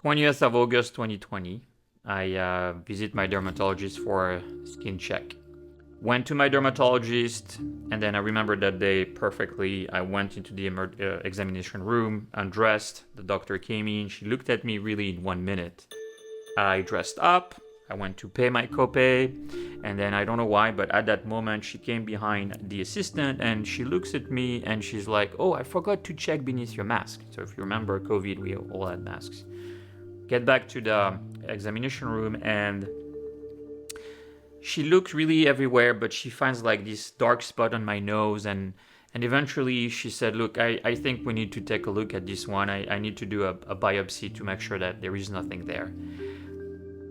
20th of August 2020, I visit my dermatologist for a skin check. Went to my dermatologist, and then I remember that day perfectly. I went into the examination room, undressed. The doctor came in. She looked at me really in 1 minute. I dressed up. I went to pay my copay, and then I don't know why, but at that moment she came behind the assistant and she looks at me and she's like, "Oh, I forgot to check beneath your mask." So if you remember COVID, we all had masks. Get back to the examination room and she looked really everywhere, but she finds like this dark spot on my nose, and eventually she said, "Look, I think we need to take a look at this one. I need to do a biopsy to make sure that there is nothing there."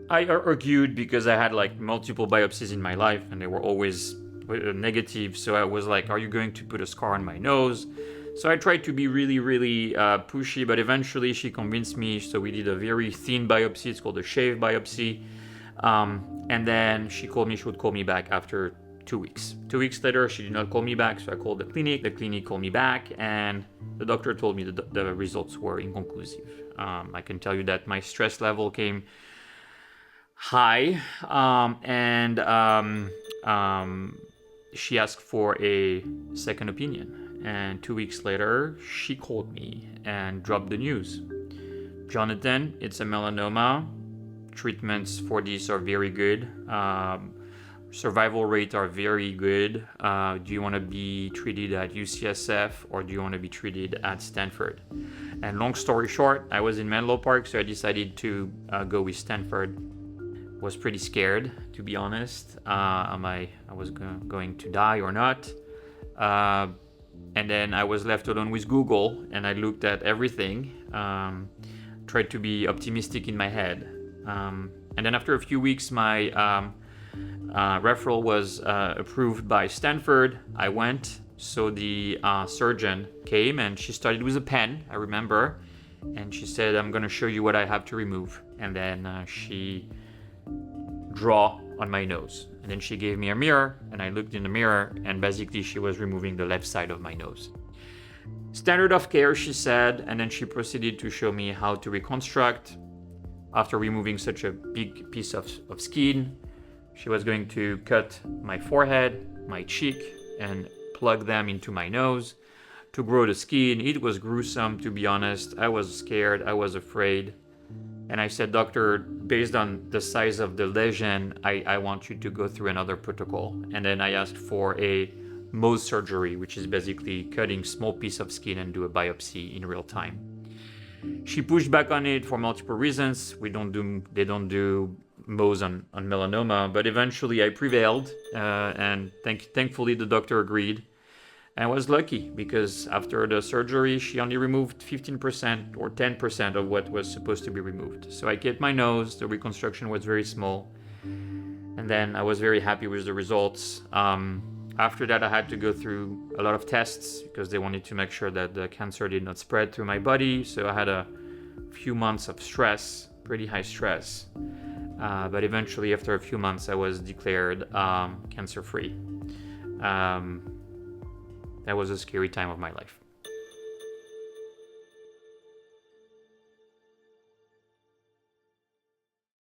I argued because I had like multiple biopsies in my life and they were always negative. So I was like, "Are you going to put a scar on my nose?" So I tried to be really pushy, but eventually she convinced me. So we did a very thin biopsy. It's called a shave biopsy. And then she would call me back after 2 weeks. 2 weeks later, she did not call me back. So I called the clinic. The clinic called me back and the doctor told me that the results were inconclusive. I can tell you that my stress level came high, and she asked for a second opinion. And 2 weeks later, she called me and dropped the news. "Jonathan, it's a melanoma. Treatments for this are very good. Survival rates are very good. Do you want to be treated at UCSF or do you want to be treated at Stanford?" And long story short, I was in Menlo Park, so I decided to go with Stanford. Was pretty scared, to be honest. I was going to die or not. And then I was left alone with Google and I looked at everything, tried to be optimistic in my head. And then after a few weeks, my referral was approved by Stanford. I went, so the surgeon came and she started with a pen, I remember. And she said, "I'm going to show you what I have to remove." And then she draw on my nose. And then she gave me a mirror and I looked in the mirror and basically she was removing the left side of my nose. Standard of care, she said, and then she proceeded to show me how to reconstruct. After removing such a big piece of skin, she was going to cut my forehead, my cheek, and plug them into my nose to grow the skin. It was gruesome, to be honest. I was scared, I was afraid. And I said, "Doctor, based on the size of the lesion, I want you to go through another protocol." And then I asked for a Mohs surgery, which is basically cutting small piece of skin and do a biopsy in real time. She pushed back on it for multiple reasons. They don't do Mohs on melanoma, but eventually I prevailed, and thankfully the doctor agreed. And I was lucky because after the surgery, she only removed 15% or 10% of what was supposed to be removed. So I kept my nose, the reconstruction was very small, and then I was very happy with the results. After that, I had to go through a lot of tests because they wanted to make sure that the cancer did not spread through my body. So I had a few months of stress, pretty high stress. But eventually, after a few months, I was declared cancer-free. That was a scary time of my life.